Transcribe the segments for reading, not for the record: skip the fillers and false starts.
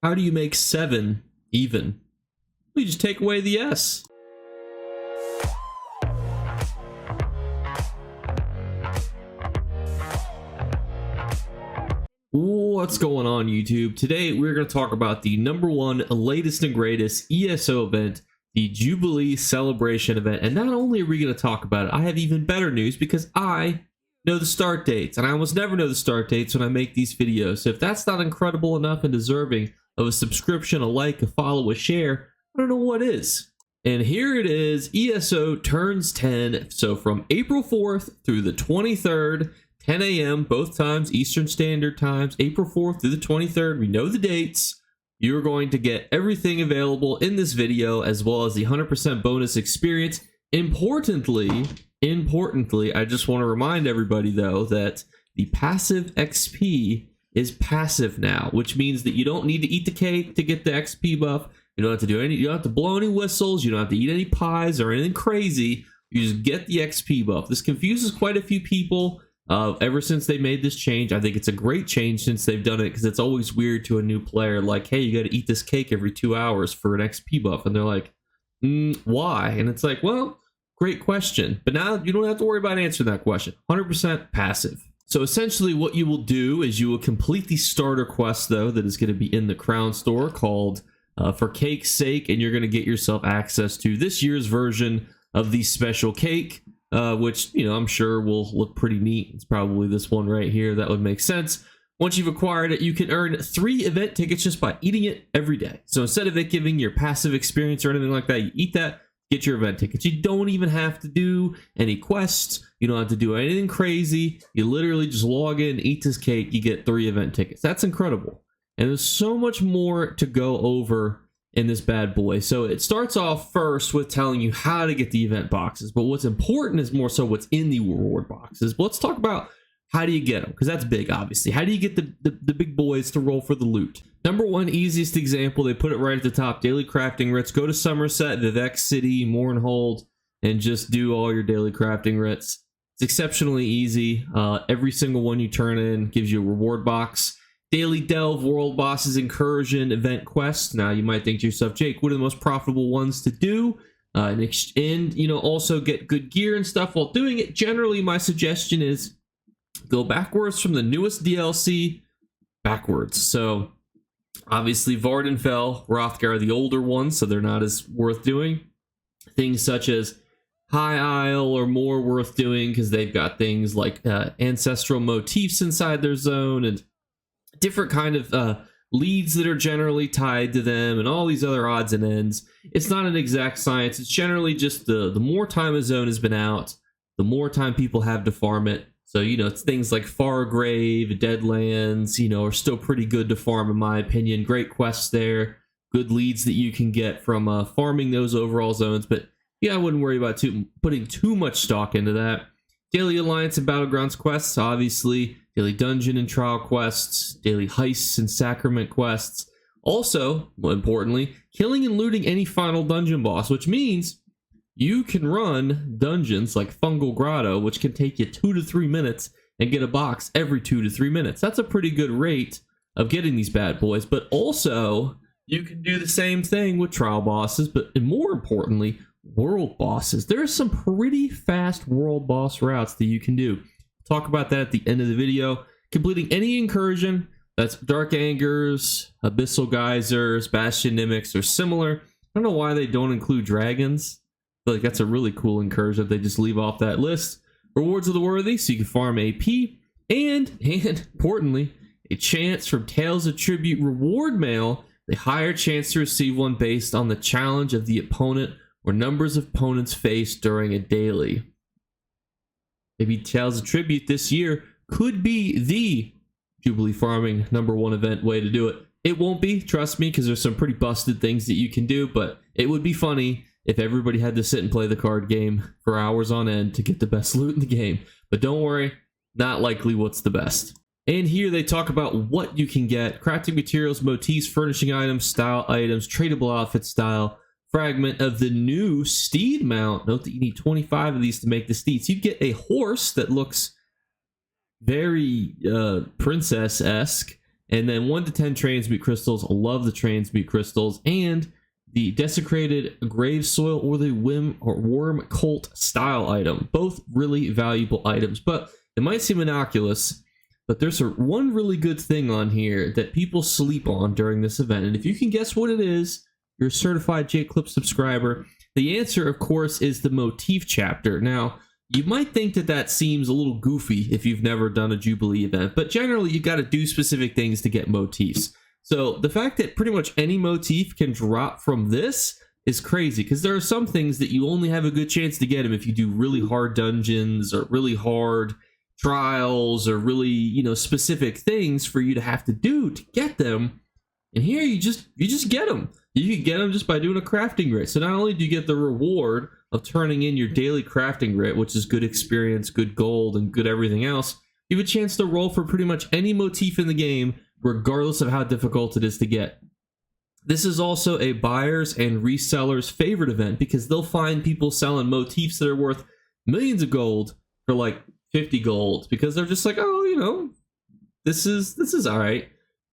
How do you make 7 even? We just take away the S. What's going on, YouTube? Today we're going to talk about the #1 latest and greatest ESO event, the Jubilee celebration event. And not only are we going to talk about it, I have even better news because I know the start dates, and I almost never know the start dates when I make these videos. So if that's not incredible enough and deserving of a subscription, a like, a follow, a share, I don't know what is. And here it is. ESO turns 10. So from April 4th through the 23rd, 10 a.m. both times, Eastern Standard Times, April 4th through the 23rd. We know the dates. You're going to get everything available in this video, as well as the 100% bonus experience. Importantly, I just want to remind everybody, though, that the passive XP is passive now, which means that you don't need to eat the cake to get the XP buff. You don't have to do any, you don't have to blow any whistles, you don't have to eat any pies or anything crazy. You just get the XP buff. This confuses quite a few people ever since they made this change. I think it's a great change since they've done it, because it's always weird to a new player, like, hey, you got to eat this cake every 2 hours for an XP buff, and they're like, why? And it's like, well, great question, but now you don't have to worry about answering that question. 100% passive. So essentially what you will do is you will complete the starter quest, though, that is going to be in the Crown Store, called For Cake's Sake, and you're going to get yourself access to this year's version of the special cake, which, you know, I'm sure will look pretty neat. It's probably this one right here. That would make sense. Once you've acquired it, you can earn 3 event tickets just by eating it every day. So instead of it giving your passive experience or anything like that, you eat that, get your event tickets. You don't even have to do any quests. You don't have to do anything crazy. You literally just log in, eat this cake, you get 3 event tickets. That's incredible. And there's so much more to go over in this bad boy. So it starts off first with telling you how to get the event boxes, but what's important is more so what's in the reward boxes. But let's talk about how do you get them, because that's big, obviously. How do you get the big boys to roll for the loot? #1 easiest example, they put it right at the top: daily crafting writs. Go to Somerset, Vivek City, Mournhold, and just do all your daily crafting writs. It's exceptionally easy. Every single one you turn in gives you a reward box. Daily Delve, World Bosses, Incursion, Event Quest. Now you might think to yourself, Jake, what are the most profitable ones to do? And you know, also get good gear and stuff while doing it. Generally, my suggestion is go backwards from the newest DLC backwards. So obviously Vardenfell, Hrothgar are the older ones, so they're not as worth doing. Things such as High Isle are more worth doing because they've got things like ancestral motifs inside their zone and different kind of leads that are generally tied to them and all these other odds and ends. It's not an exact science. It's generally just the more time a zone has been out, the more time people have to farm it. So, you know, it's things like Fargrave, Deadlands, you know, are still pretty good to farm, in my opinion. Great quests there. Good leads that you can get from farming those overall zones. But yeah, I wouldn't worry about putting too much stock into that. Daily Alliance and Battlegrounds quests, obviously. Daily Dungeon and Trial quests. Daily Heists and Sacrament quests. Also, more importantly, killing and looting any final dungeon boss, which means you can run dungeons like Fungal Grotto, which can take you 2 to 3 minutes, and get a box every 2 to 3 minutes. That's a pretty good rate of getting these bad boys. But also, you can do the same thing with trial bosses, but more importantly, world bosses. There are some pretty fast world boss routes that you can do. Talk about that at the end of the video. Completing any incursion, that's Dark Angers, Abyssal Geysers, Bastion Mimics, or similar. I don't know why they don't include dragons. I feel like that's a really cool incursion if they just leave off that list. Rewards of the Worthy, so you can farm AP. And importantly, a chance from Tales of Tribute reward mail. A higher chance to receive one based on the challenge of the opponent or numbers of opponents faced during a daily. Maybe Tales of Tribute this year could be the Jubilee farming #1 event way to do it. It won't be, trust me, because there's some pretty busted things that you can do, but it would be funny if everybody had to sit and play the card game for hours on end to get the best loot in the game. But don't worry, not likely what's the best. And here they talk about what you can get: crafting materials, motifs, furnishing items, style items, tradable outfit style, fragment of the new steed mount. Note that you need 25 of these to make the steeds. You get a horse that looks very princess-esque. And then 1 to 10 transmute crystals. Love the transmute crystals. And the desecrated grave soil or the worm cult style item. Both really valuable items, but it might seem innocuous, but there's one really good thing on here that people sleep on during this event. And if you can guess what it is, you're a certified JakeclipsESO subscriber. The answer, of course, is the motif chapter. Now, you might think that that seems a little goofy if you've never done a Jubilee event, but generally you got to do specific things to get motifs. So the fact that pretty much any motif can drop from this is crazy, because there are some things that you only have a good chance to get them if you do really hard dungeons or really hard trials or really, specific things for you to have to do to get them. And here you just get them. You can get them just by doing a crafting grid. So not only do you get the reward of turning in your daily crafting grid, which is good experience, good gold, and good everything else, you have a chance to roll for pretty much any motif in the game, regardless of how difficult it is to get. This is also a buyers and resellers favorite event, because they'll find people selling motifs that are worth millions of gold for like 50 gold, because they're just like, oh, this is all right.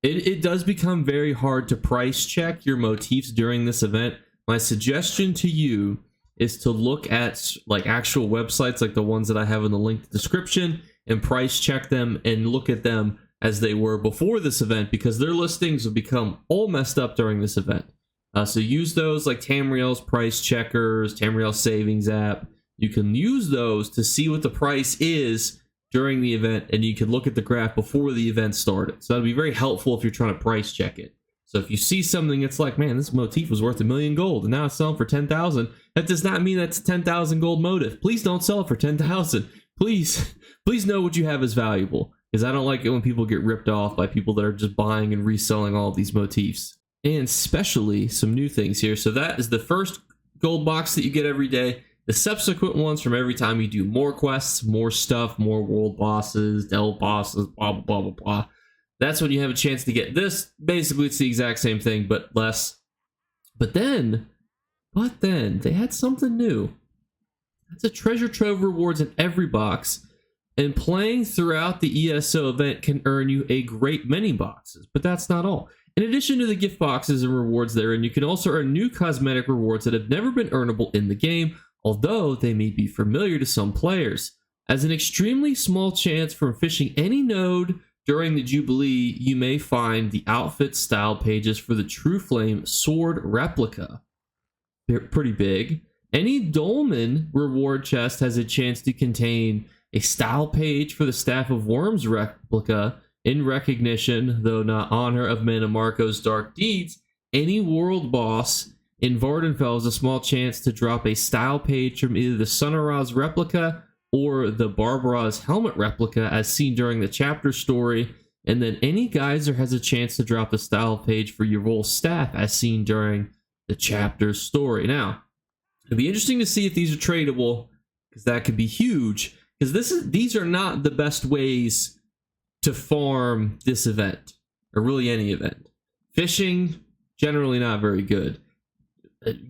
It does become very hard to price check your motifs during this event. My suggestion to you is to look at like actual websites like the ones that I have in the link description and price check them and look at them as they were before this event, because their listings will become all messed up during this event. So use those like Tamriel's price checkers, Tamriel's savings app. You can use those to see what the price is during the event, and you can look at the graph before the event started. So that'll be very helpful if you're trying to price check it. So if you see something that's like, man, this motif was worth 1 million gold and now it's selling for 10,000, that does not mean that's a 10,000 gold motif. Please don't sell it for 10,000. Please know what you have is valuable, because I don't like it when people get ripped off by people that are just buying and reselling all of these motifs. And especially some new things here. So that is the first gold box that you get every day. The subsequent ones from every time you do more quests, more stuff, more world bosses, delve bosses, blah, blah, blah, blah, blah. That's when you have a chance to get this. Basically, it's the exact same thing, but less. But then, they had something new. That's a treasure trove rewards in every box. And playing throughout the ESO event can earn you a great many boxes. But that's not all. In addition to the gift boxes and rewards therein, you can also earn new cosmetic rewards that have never been earnable in the game, although they may be familiar to some players. As an extremely small chance from fishing any node during the Jubilee, you may find the outfit style pages for the True Flame sword replica. They're pretty big. Any Dolmen reward chest has a chance to contain a style page for the Staff of Worms replica in recognition, though not honor, of Manamarco's dark deeds. Any world boss in Vardenfell has a small chance to drop a style page from either the Sunaraz replica or the Barbara's helmet replica as seen during the chapter story, and then any geyser has a chance to drop the style page for Yvor's staff as seen during the chapter story. Now, it'd be interesting to see if these are tradable, because that could be huge, because these are not the best ways to farm this event, or really any event. Fishing, generally not very good.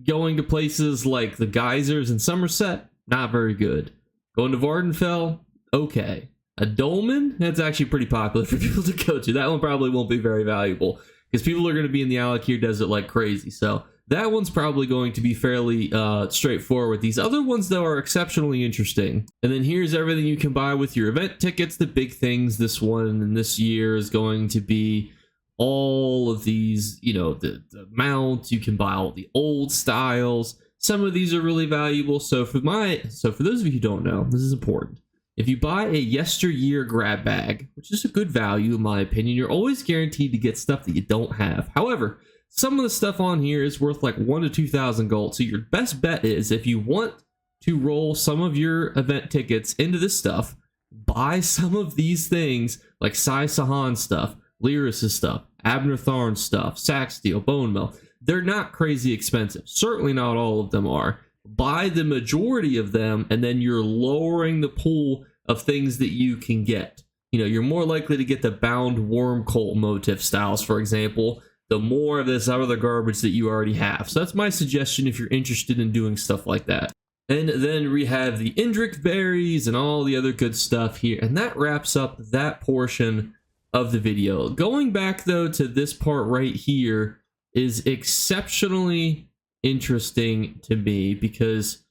Going to places like the geysers in Somerset, not very good. Going to Vardenfell, okay. A dolmen, that's actually pretty popular for people to go to. That one probably won't be very valuable, because people are going to be in the Alakir Desert like crazy. So that one's probably going to be fairly straightforward. These other ones, though, are exceptionally interesting. And then here's everything you can buy with your event tickets. The big things this one and this year is going to be all of these, the mounts. You can buy all the old styles. Some of these are really valuable. So for those of you who don't know, this is important. If you buy a yesteryear grab bag, which is a good value in my opinion, you're always guaranteed to get stuff that you don't have. However, some of the stuff on here is worth like 1,000 to 2,000 gold. So your best bet is, if you want to roll some of your event tickets into this stuff, buy some of these things like Sai Sahan stuff, Lyris' stuff, Abner Tharn's stuff, Sacksteel, Bone Mill. They're not crazy expensive. Certainly not all of them are. Buy the majority of them, and then you're lowering the pool of things that you can get. You're more likely to get the bound worm cult motif styles, for example, the more of this other garbage that you already have. So that's my suggestion if you're interested in doing stuff like that. And then we have the Indrik berries and all the other good stuff here. And that wraps up that portion of the video. Going back though to this part right here is exceptionally interesting to me because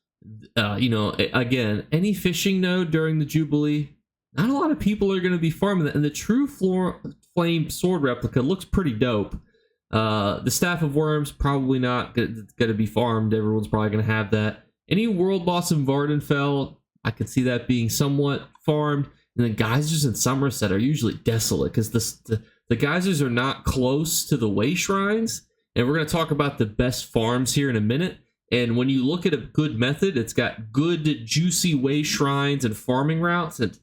you know, again, any fishing node during the Jubilee, not a lot of people are going to be farming that, and the true flame sword replica looks pretty dope. The Staff of Worms probably not going to be farmed. Everyone's probably going to have that. Any world boss in Vardenfell, I could see that being somewhat farmed. And then geysers in Somerset are usually desolate because the geysers are not close to the way shrines. And we're going to talk about the best farms here in a minute. And when you look at a good method, it's got good, juicy way shrines and farming routes. And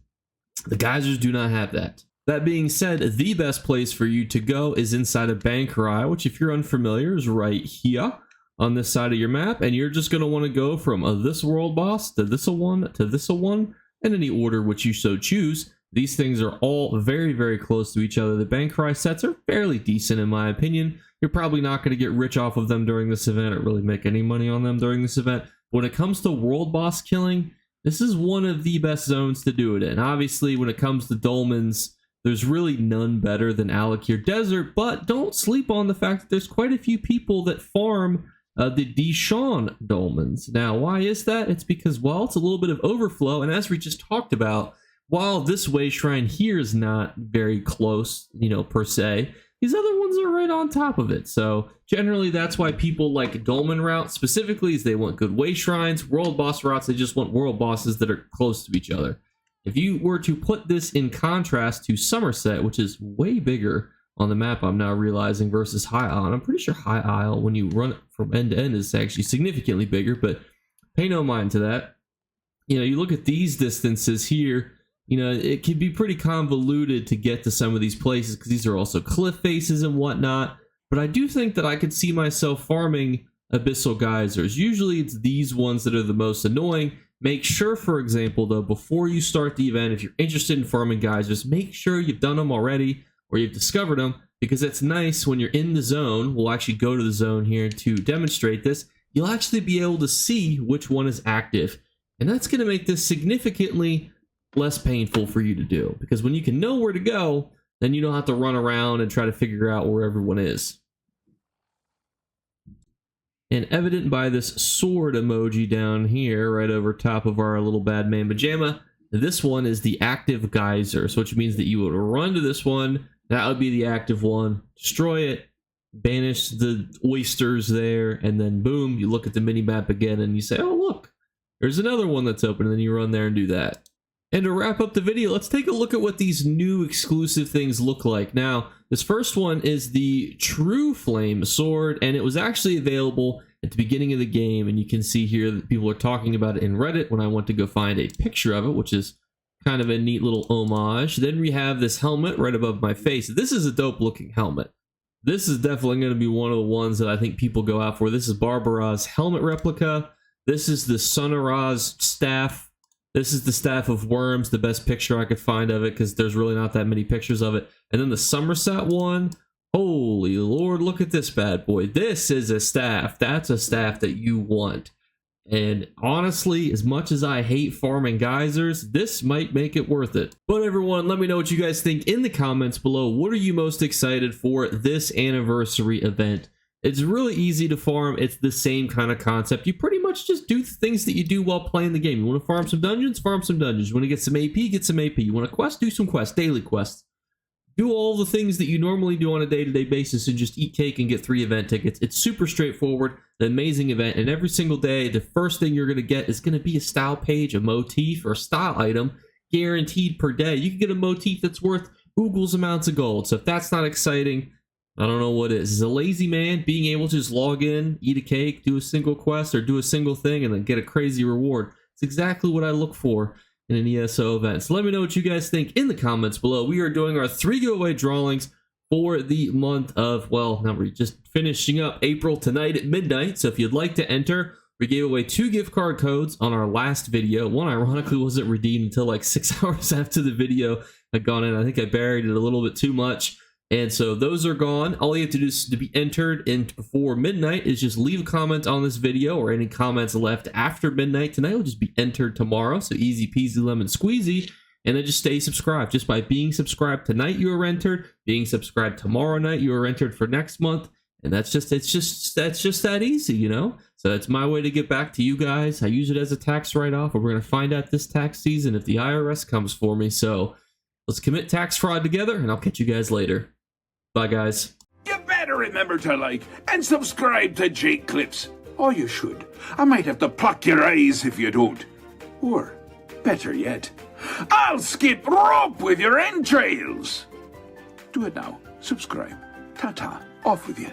the geysers do not have that. That being said, the best place for you to go is inside of Bankerai, which if you're unfamiliar is right here on this side of your map. And you're just going to want to go from this world boss to this one to this one, in any order which you so choose. These things are all very, very close to each other. The Bankerai sets are fairly decent in my opinion. You're probably not going to get rich off of them during this event or really make any money on them during this event. When it comes to world boss killing, this is one of the best zones to do it in. Obviously, when it comes to dolmens, there's really none better than Alakir Desert, but don't sleep on the fact that there's quite a few people that farm the Dishon dolmens. Now, why is that? It's because, well, it's a little bit of overflow, and as we just talked about, while this way shrine here is not very close, you know, per se, these other ones are right on top of it. So generally that's why people like dolmen routes specifically, is they want good way shrines. World boss routes, they just want world bosses that are close to each other. If you were to put this in contrast to Somerset, which is way bigger on the map, I'm now realizing, versus High Isle, and I'm pretty sure High Isle, when you run it from end to end, is actually significantly bigger, but pay no mind to that. You know, you look at these distances here, you know, it can be pretty convoluted to get to some of these places because these are also cliff faces and whatnot. But I do think that I could see myself farming abyssal geysers. Usually it's these ones that are the most annoying. Make sure, for example, though, before you start the event, if you're interested in farming geysers, make sure you've done them already or you've discovered them, because it's nice when you're in the zone. We'll actually go to the zone here to demonstrate this. You'll actually be able to see which one is active. And that's going to make this significantly less painful for you to do, because when you can know where to go, then you don't have to run around and try to figure out where everyone is. And evident by this sword emoji down here right over top of our little bad man pajama, this one is the active geyser, so which means that you would run to this one. That would be the active one, destroy it, banish the oysters there, and then boom, you look at the mini map again and you say, oh look, there's another one that's open, and then you run there and do that. And to wrap up the video, let's take a look at what these new exclusive things look like. Now, this first one is the True Flame Sword, and it was actually available at the beginning of the game, and you can see here that people are talking about it in Reddit when I went to go find a picture of it, which is kind of a neat little homage. Then we have this helmet right above my face. This is a dope looking helmet. This is definitely going to be one of the ones that I think people go out for. This is Barbara's helmet replica. This is the Sonora's staff. This is the Staff of Worms, the best picture I could find of it, because there's really not that many pictures of it. And then the Somerset one, holy lord, look at this bad boy. This is a staff. That's a staff that you want. And honestly, as much as I hate farming geysers, this might make it worth it. But everyone, let me know what you guys think in the comments below. What are you most excited for this anniversary event? It's really easy to farm. It's the same kind of concept. You pretty much just do the things that you do while playing the game. You want to farm some dungeons? Farm some dungeons. You want to get some AP? Get some AP. You want to quest? Do some quests. Daily quests. Do all the things that you normally do on a day-to-day basis and just eat cake and get 3 event tickets. It's super straightforward, an amazing event, and every single day, the first thing you're going to get is going to be a style page, a motif, or a style item guaranteed per day. You can get a motif that's worth oogles amounts of gold. So if that's not exciting, I don't know what is. As a lazy man, being able to just log in, eat a cake, do a single quest, or do a single thing, and then get a crazy reward. It's exactly what I look for in an ESO event. So let me know what you guys think in the comments below. We are doing our 3 giveaway drawings for the month of, well, now we're just finishing up April tonight at midnight. So if you'd like to enter, we gave away 2 gift card codes on our last video. One ironically wasn't redeemed until like 6 hours after the video had gone in. I think I buried it a little bit too much. And so those are gone. All you have to do to be entered in before midnight is just leave a comment on this video, or any comments left after midnight tonight will just be entered tomorrow. So easy peasy lemon squeezy. and then just stay subscribed. Just by being subscribed tonight, you are entered. Being subscribed tomorrow night, you are entered for next month. And that's just that easy, you know? So that's my way to get back to you guys. I use it as a tax write-off, and we're going to find out this tax season if the IRS comes for me. So let's commit tax fraud together, and I'll catch you guys later. Bye, guys. You better remember to like and subscribe to Jake Clips. Or you should. I might have to pluck your eyes if you don't. Or, better yet, I'll skip rope with your entrails. Do it now. Subscribe. Ta-ta. Off with you.